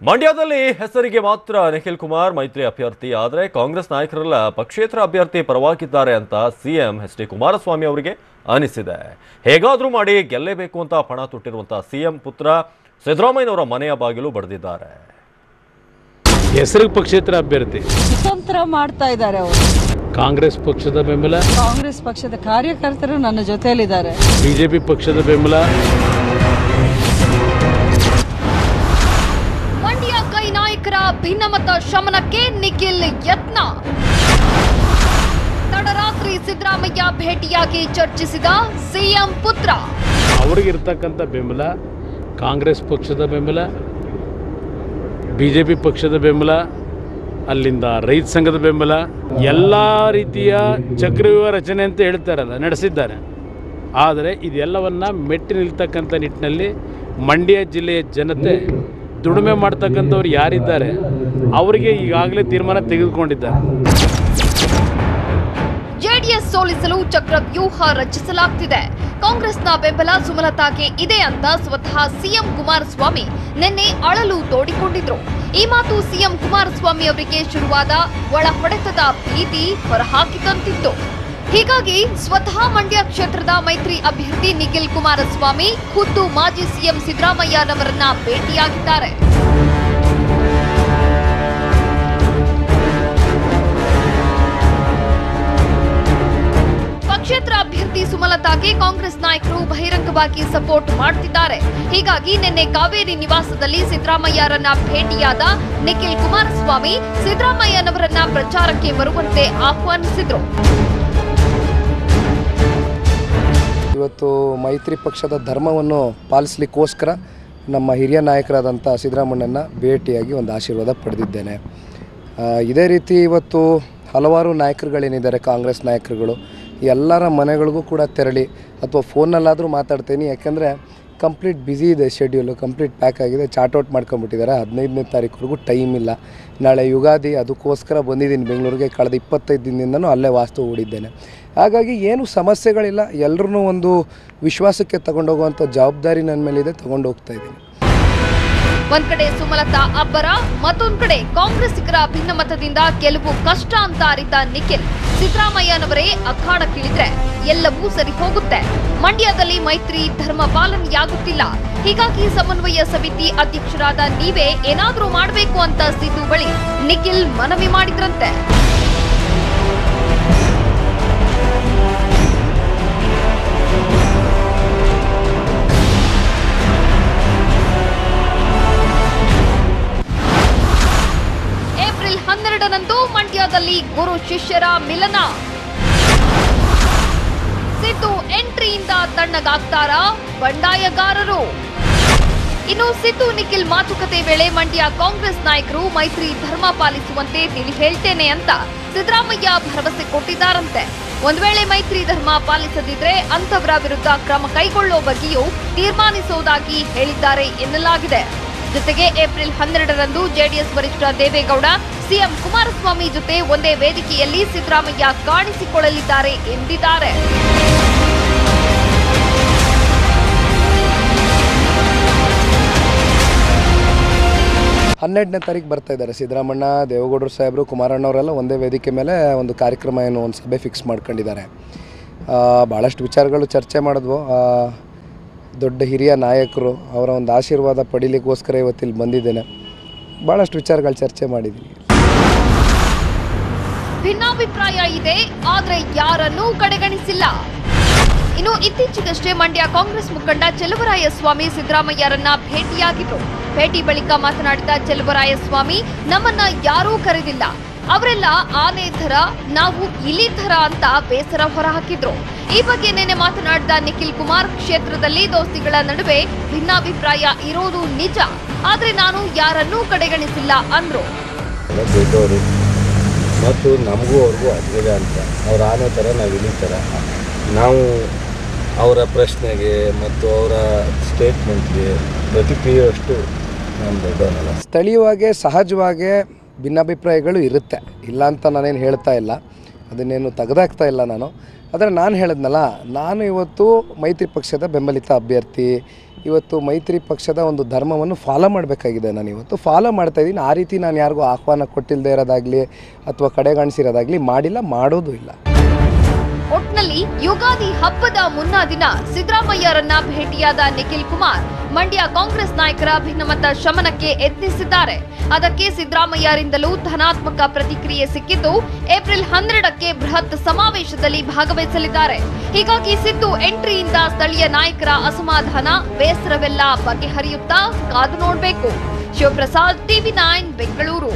ಮಂಡ್ಯದಲ್ಲಿ ಹೆಸರಿಗೆ ಮಾತ್ರ ನಿಖಿಲ್ ಕುಮಾರ್ ಮೈತ್ರಿ ಅಭ್ಯರ್ಥಿ ಆದರೆ ಕಾಂಗ್ರೆಸ್ ನಾಯಕರೆಲ್ಲ ಪಕ್ಷೇತರ ಅಭ್ಯರ್ಥಿ ಪರವಾಗಿದ್ದಾರೆ ಅಂತ ಸಿಎಂ ಎಚ್ ಡಿ ಕುಮಾರಸ್ವಾಮಿ ಅವರಿಗೆ ಅನಿಸಿದೆ. ಹೇಗಾದರೂ ಮಾಡಿ ಗೆಲ್ಲೇಬೇಕು ಅಂತ ಪಣ ತೊಟ್ಟಿರುವಂತಹ ಸಿಎಂ ಪುತ್ರ ಸಿದ್ದರಾಮಯ್ಯನವರ ಮನೆಯ ಬಾಗಿಲು ಬಡಿದಿದ್ದಾರೆ. ಹೆಸರಿಗೆ ಪಕ್ಷೇತರ ಅಭ್ಯರ್ಥಿ ಕುತಂತ್ರ ಮಾಡ್ತಾ ಇದ್ದಾರೆ ಅವರು. ಕಾಂಗ್ರೆಸ್ ಪಕ್ಷದ ಬೆಂಬಲ, ಕಾಂಗ್ರೆಸ್ ಪಕ್ಷದ ಕಾರ್ಯಕರ್ತರು ನನ್ನ ಜೊತೆಯಲ್ಲಿದ್ದಾರೆ. ಬಿಜೆಪಿ ಪಕ್ಷದ ಬೆಂಬಲ. ಮಂಡ್ಯ ಕೈ ನಾಯಕರ ಭಿನ್ನಮತ ಶಮನಕ್ಕೆ ನಿಖಿಲ್ ಯತ್ನ. ತಡರಾತ್ರಿ ಸಿದ್ದರಾಮಯ್ಯ ಭೇಟಿಯಾಗಿ ಚರ್ಚಿಸಿದ ಸಿಎಂ ಪುತ್ರ. ಅವರಿಗಿರ್ತಕ್ಕಂಥ ಬೆಂಬಲ, ಕಾಂಗ್ರೆಸ್ ಪಕ್ಷದ ಬೆಂಬಲ, ಬಿಜೆಪಿ ಪಕ್ಷದ ಬೆಂಬಲ, ಅಲ್ಲಿಂದ ರೈತ ಸಂಘದ ಬೆಂಬಲ, ಎಲ್ಲ ರೀತಿಯ ಚಕ್ರವ್ಯೂಹ ರಚನೆ ಅಂತ ಹೇಳ್ತಾರಲ್ಲ ನಡೆಸಿದ್ದಾರೆ. ಆದರೆ ಇದೆಲ್ಲವನ್ನ ಮೆಟ್ಟಿ ನಿಲ್ತಕ್ಕಂಥ ನಿಟ್ಟಿನಲ್ಲಿ ಮಂಡ್ಯ ಜಿಲ್ಲೆಯ ಜನತೆ ದುಡಿಮೆ ಮಾಡ್ತಕ್ಕಂಥವ್ರು ಯಾರಿದ್ದಾರೆ ಅವರಿಗೆ ಈಗಾಗಲೇ ತೀರ್ಮಾನ ತೆಗೆದುಕೊಂಡಿದ್ದಾರೆ. ಜೆಡಿಎಸ್ ಸೋಲಿಸಲು ಚಕ್ರವ್ಯೂಹ ರಚಿಸಲಾಗ್ತಿದೆ. ಕಾಂಗ್ರೆಸ್ನ ಬೆಂಬಲ ಸುಮಲತಾಗೆ ಇದೆ ಅಂತ ಸ್ವತಃ ಸಿಎಂ ಕುಮಾರಸ್ವಾಮಿ ನಿನ್ನೆ ಅಳಲು ತೋಡಿಕೊಂಡಿದ್ರು. ಈ ಮಾತು ಸಿಎಂ ಕುಮಾರಸ್ವಾಮಿ ಅವರಿಗೆ ಶುರುವಾದ ಒಳ ಹೊಡೆತದ ಭೀತಿ ಹೊರಹಾಕಿದಂತಿತ್ತು. ಹೀಗಾಗಿ ಸ್ವತಃ ಮಂಡ್ಯ ಕ್ಷೇತ್ರದ ಮೈತ್ರಿ ಅಭ್ಯರ್ಥಿ ನಿಖಿಲ್ ಕುಮಾರಸ್ವಾಮಿ ಖುದ್ದು ಮಾಜಿ ಸಿಎಂ ಸಿದ್ದರಾಮಯ್ಯನವರನ್ನ ಭೇಟಿಯಾಗಿದ್ದಾರೆ. ಪಕ್ಷೇತರ ಅಭ್ಯರ್ಥಿ ಸುಮಲತಾಗೆ ಕಾಂಗ್ರೆಸ್ ನಾಯಕರು ಬಹಿರಂಗವಾಗಿ ಸಪೋರ್ಟ್ ಮಾಡುತ್ತಿದ್ದಾರೆ. ಹೀಗಾಗಿ ನಿನ್ನೆ ಕಾವೇರಿ ನಿವಾಸದಲ್ಲಿ ಸಿದ್ದರಾಮಯ್ಯರನ್ನ ಭೇಟಿಯಾದ ನಿಖಿಲ್ ಕುಮಾರಸ್ವಾಮಿ ಸಿದ್ದರಾಮಯ್ಯನವರನ್ನ ಪ್ರಚಾರಕ್ಕೆ ಬರುವಂತೆ ಆಹ್ವಾನಿಸಿದ್ರು. ಇವತ್ತು ಮೈತ್ರಿ ಪಕ್ಷದ ಧರ್ಮವನ್ನು ಪಾಲಿಸಲಿಕ್ಕೋಸ್ಕರ ನಮ್ಮ ಹಿರಿಯ ನಾಯಕರಾದಂಥ ಸಿದ್ದರಾಮಯ್ಯನ ಭೇಟಿಯಾಗಿ ಒಂದು ಆಶೀರ್ವಾದ ಪಡೆದಿದ್ದೇನೆ. ಇದೇ ರೀತಿ ಇವತ್ತು ಹಲವಾರು ನಾಯಕರುಗಳೇನಿದ್ದಾರೆ ಕಾಂಗ್ರೆಸ್ ನಾಯಕರುಗಳು ಎಲ್ಲರ ಮನೆಗಳಿಗೂ ಕೂಡ ತೆರಳಿ ಅಥವಾ ಫೋನ್ನಲ್ಲಾದರೂ ಮಾತಾಡ್ತೀನಿ. ಯಾಕೆಂದರೆ ಕಂಪ್ಲೀಟ್ ಬ್ಯುಸಿ ಇದೆ, ಶೆಡ್ಯೂಲು ಕಂಪ್ಲೀಟ್ ಪ್ಯಾಕ್ ಆಗಿದೆ, ಚಾರ್ಟ್ಔಟ್ ಮಾಡ್ಕೊಂಬಿಟ್ಟಿದ್ದಾರೆ. 15ನೇ ತಾರೀಕುವರೆಗೂ ಟೈಮ್ ಇಲ್ಲ. ನಾಳೆ ಯುಗಾದಿ, ಅದಕ್ಕೋಸ್ಕರ ಬಂದಿದ್ದೀನಿ ಬೆಂಗಳೂರಿಗೆ. ಕಳೆದ 25 ದಿನದಿಂದನೂ ಅಲ್ಲೇ ವಾಸ್ತು ಹೂಡಿದ್ದೇನೆ. ಹಾಗಾಗಿ ಏನು ಸಮಸ್ಯೆಗಳಿಲ್ಲ, ಎಲ್ಲರೂ ಒಂದು ವಿಶ್ವಾಸಕ್ಕೆ ತಗೊಂಡೋಗುವಂಥ ಜವಾಬ್ದಾರಿ ನನ್ನ ಮೇಲಿದೆ, ತಗೊಂಡು ಹೋಗ್ತಾ ಇದ್ದೀನಿ. ಒಂದ್ ಕಡೆ ಸುಮಲತಾ ಅಬ್ಬರ, ಮತ್ತೊಂದ್ ಕಡೆ ಕಾಂಗ್ರೆಸ್ಸಿಗರ ಭಿನ್ನಮತದಿಂದ ಗೆಲುವು ಕಷ್ಟ ಅಂತ ಅರಿತ ನಿಖಿಲ್ ಸಿದ್ದರಾಮಯ್ಯನವರೇ ಅಖಾಡಕ್ಕಿಳಿದ್ರೆ ಎಲ್ಲವೂ ಸರಿ ಹೋಗುತ್ತೆ. ಮಂಡ್ಯದಲ್ಲಿ ಮೈತ್ರಿ ಧರ್ಮ ಪಾಲನೆಯಾಗುತ್ತಿಲ್ಲ. ಹೀಗಾಗಿ ಸಮನ್ವಯ ಸಮಿತಿ ಅಧ್ಯಕ್ಷರಾದ ನೀವೇ ಏನಾದ್ರೂ ಮಾಡಬೇಕು ಅಂತ ಸಿದ್ದು ಬಳಿ ನಿಖಿಲ್ ಮನವಿ ಮಾಡಿದ್ರಂತೆ. ಏಪ್ರಿಲ್ 12ರಂದು ಮಂಡ್ಯದಲ್ಲಿ ಗುರು ಶಿಷ್ಯರ ಮಿಲನ. ಸಿದ್ದು ಎಂಟ್ರಿಯಿಂದ ತಣ್ಣಗಾಗ್ತಾರ ಬಂಡಾಯಗಾರರು. ಇನ್ನು ಸಿದ್ದು ನಿಖಿಲ್ ಮಾತುಕತೆ ವೇಳೆ ಮಂಡ್ಯ ಕಾಂಗ್ರೆಸ್ ನಾಯಕರು ಮೈತ್ರಿ ಧರ್ಮ ಪಾಲಿಸುವಂತೆ ತಿಳಿ ಹೇಳ್ತೇನೆ ಅಂತ ಸಿದ್ದರಾಮಯ್ಯ ಭರವಸೆ ಕೊಟ್ಟಿದ್ದಾರಂತೆ. ಒಂದ್ ವೇಳೆ ಮೈತ್ರಿ ಧರ್ಮ ಪಾಲಿಸದಿದ್ರೆ ಅಂತವರ ವಿರುದ್ಧ ಕ್ರಮ ಕೈಗೊಳ್ಳೋ ಬಗ್ಗೆಯೂ ತೀರ್ಮಾನಿಸುವುದಾಗಿ ಹೇಳಿದ್ದಾರೆ ಎನ್ನಲಾಗಿದೆ. ಜೊತೆಗೆ ಏಪ್ರಿಲ್ 12ರಂದು ಜೆಡಿಎಸ್ ವರಿಷ್ಠ ದೇವೇಗೌಡ ಸಿಎಂ ಕುಮಾರಸ್ವಾಮಿ ಜೊತೆ ಒಂದೇ ವೇದಿಕೆಯಲ್ಲಿ ಸಿದ್ದರಾಮಯ್ಯ ಕಾಣಿಸಿಕೊಳ್ಳಲಿದ್ದಾರೆ ಎಂದಿದ್ದಾರೆ. ಹನ್ನೆರಡನೇ ತಾರೀಕು ಬರ್ತಾ ಇದ್ದಾರೆ ಸಿದ್ದರಾಮಣ್ಣ, ದೇವೇಗೌಡರು ಸಾಹೇಬರು, ಕುಮಾರಣ್ಣವರೆಲ್ಲ ಒಂದೇ ವೇದಿಕೆ ಮೇಲೆ ಒಂದು ಕಾರ್ಯಕ್ರಮ ಒಂದು ಸಭೆ ಫಿಕ್ಸ್ ಮಾಡ್ಕೊಂಡಿದ್ದಾರೆ. ಭಾಳಷ್ಟು ವಿಚಾರಗಳು ಚರ್ಚೆ ಮಾಡಿದ್ವು. ದೊಡ್ಡ ಹಿರಿಯ ನಾಯಕರು ಅವರ ಒಂದು ಆಶೀರ್ವಾದ ಪಡೀಲಿಕ್ಕೋಸ್ಕರ ಇವತ್ತಿಲ್ಲಿ ಬಂದಿದ್ದೇನೆ. ಭಾಳಷ್ಟು ವಿಚಾರಗಳು ಚರ್ಚೆ ಮಾಡಿದ್ದೀನಿ. ಭಿನ್ನಾಭಿಪ್ರಾಯ ಇದೆ, ಆದರೆ ಯಾರನ್ನೂ ಕಡೆಗಣಿಸಿಲ್ಲ. ಇನ್ನು ಇತ್ತೀಚೆಗಷ್ಟೇ ಮಂಡ್ಯ ಕಾಂಗ್ರೆಸ್ ಮುಖಂಡ ಚೆಲುವರಾಯಸ್ವಾಮಿ ಸಿದ್ದರಾಮಯ್ಯರನ್ನ ಭೇಟಿಯಾಗಿದ್ರು. ಭೇಟಿ ಬಳಿಕ ಮಾತನಾಡಿದ ಚೆಲುವರಾಯಸ್ವಾಮಿ, ನಮ್ಮನ್ನ ಯಾರೂ ಕರೆದಿಲ್ಲ, ಅವರೆಲ್ಲ ಆನೆ ಥರ, ನಾವು ಇಲಿ ಥರ ಅಂತ ಬೇಸರ ಹೊರಹಾಕಿದ್ರು. ಈ ಬಗ್ಗೆ ನಿನ್ನೆ ಮಾತನಾಡಿದ ನಿಖಿಲ್ ಕುಮಾರ್, ಕ್ಷೇತ್ರದಲ್ಲಿ ದೋಸ್ತಿಗಳ ನಡುವೆ ಭಿನ್ನಾಭಿಪ್ರಾಯ ಇರೋದು ನಿಜ, ಆದ್ರೆ ನಾನು ಯಾರನ್ನೂ ಕಡೆಗಣಿಸಿಲ್ಲ ಅಂದ್ರು. ಮತ್ತು ನಮಗೂ ಅವ್ರಿಗೂ ಅದ್ವಿದೆ ಅಂತ, ಅವ್ರ ಆನೆ ಥರ ನಾವು ಇಲಿ ಥರ. ನಾವು ಅವರ ಪ್ರಶ್ನೆಗೆ ಮತ್ತು ಅವರ ಸ್ಟೇಟ್ಮೆಂಟ್ಗೆ ಪ್ರತಿಕ್ರಿಯೆಯಷ್ಟು ನಾನು ದೊಡ್ಡವನಲ್ಲ. ಸ್ಥಳೀಯವಾಗಿ ಸಹಜವಾಗಿ ಭಿನ್ನಾಭಿಪ್ರಾಯಗಳು ಇರುತ್ತೆ, ಇಲ್ಲ ಅಂತ ನಾನೇನು ಹೇಳ್ತಾ ಇಲ್ಲ, ಅದನ್ನೇನು ತೆಗೆದಾಕ್ತಾ ಇಲ್ಲ ನಾನು. ಆದರೆ ನಾನು ಹೇಳಿದ್ನಲ್ಲ, ನಾನು ಇವತ್ತು ಮೈತ್ರಿ ಪಕ್ಷದ ಬೆಂಬಲಿತ ಅಭ್ಯರ್ಥಿ. ಇವತ್ತು ಮೈತ್ರಿ ಪಕ್ಷದ ಒಂದು ಧರ್ಮವನ್ನು ಫಾಲೋ ಮಾಡಬೇಕಾಗಿದೆ. ನಾನು ಇವತ್ತು ಫಾಲೋ ಮಾಡ್ತಾಯಿದ್ದೀನಿ. ಆ ರೀತಿ ನಾನು ಯಾರಿಗೂ ಆಹ್ವಾನ ಕೊಟ್ಟಿಲ್ಲದೆ ಇರೋದಾಗಲಿ ಅಥವಾ ಕಡೆಗಾಣಿಸಿರೋದಾಗಲಿ ಮಾಡಿಲ್ಲ, ಮಾಡೋದು ಇಲ್ಲ. ಒಟ್ನಲ್ಲಿ ಯುಗಾದಿ ಹಬ್ಬದ ಮುನ್ನಾ ದಿನ ಸಿದ್ದರಾಮಯ್ಯರನ್ನ ಭೇಟಿಯಾದ ನಿಖಿಲ್ ಕುಮಾರ್ ಮಂಡ್ಯ ಕಾಂಗ್ರೆಸ್ ನಾಯಕರ ಭಿನ್ನಮತ ಶಮನಕ್ಕೆ ಯತ್ನಿಸಿದ್ದಾರೆ. ಅದಕ್ಕೆ ಸಿದ್ದರಾಮಯ್ಯರಿಂದಲೂ ಧನಾತ್ಮಕ ಪ್ರತಿಕ್ರಿಯೆ ಸಿಕ್ಕಿದ್ದು ಏಪ್ರಿಲ್ 12ಕ್ಕೆ ಬೃಹತ್ ಸಮಾವೇಶದಲ್ಲಿ ಭಾಗವಹಿಸಲಿದ್ದಾರೆ. ಹೀಗಾಗಿ ಸಿದ್ದು ಎಂಟ್ರಿಯಿಂದ ಸ್ಥಳೀಯ ನಾಯಕರ ಅಸಮಾಧಾನ, ಬೇಸರವೆಲ್ಲ ಬಗೆಹರಿಯುತ್ತಾ ಕಾದು ನೋಡಬೇಕು. ಶಿವಪ್ರಸಾದ್, TV9 ಬೆಂಗಳೂರು.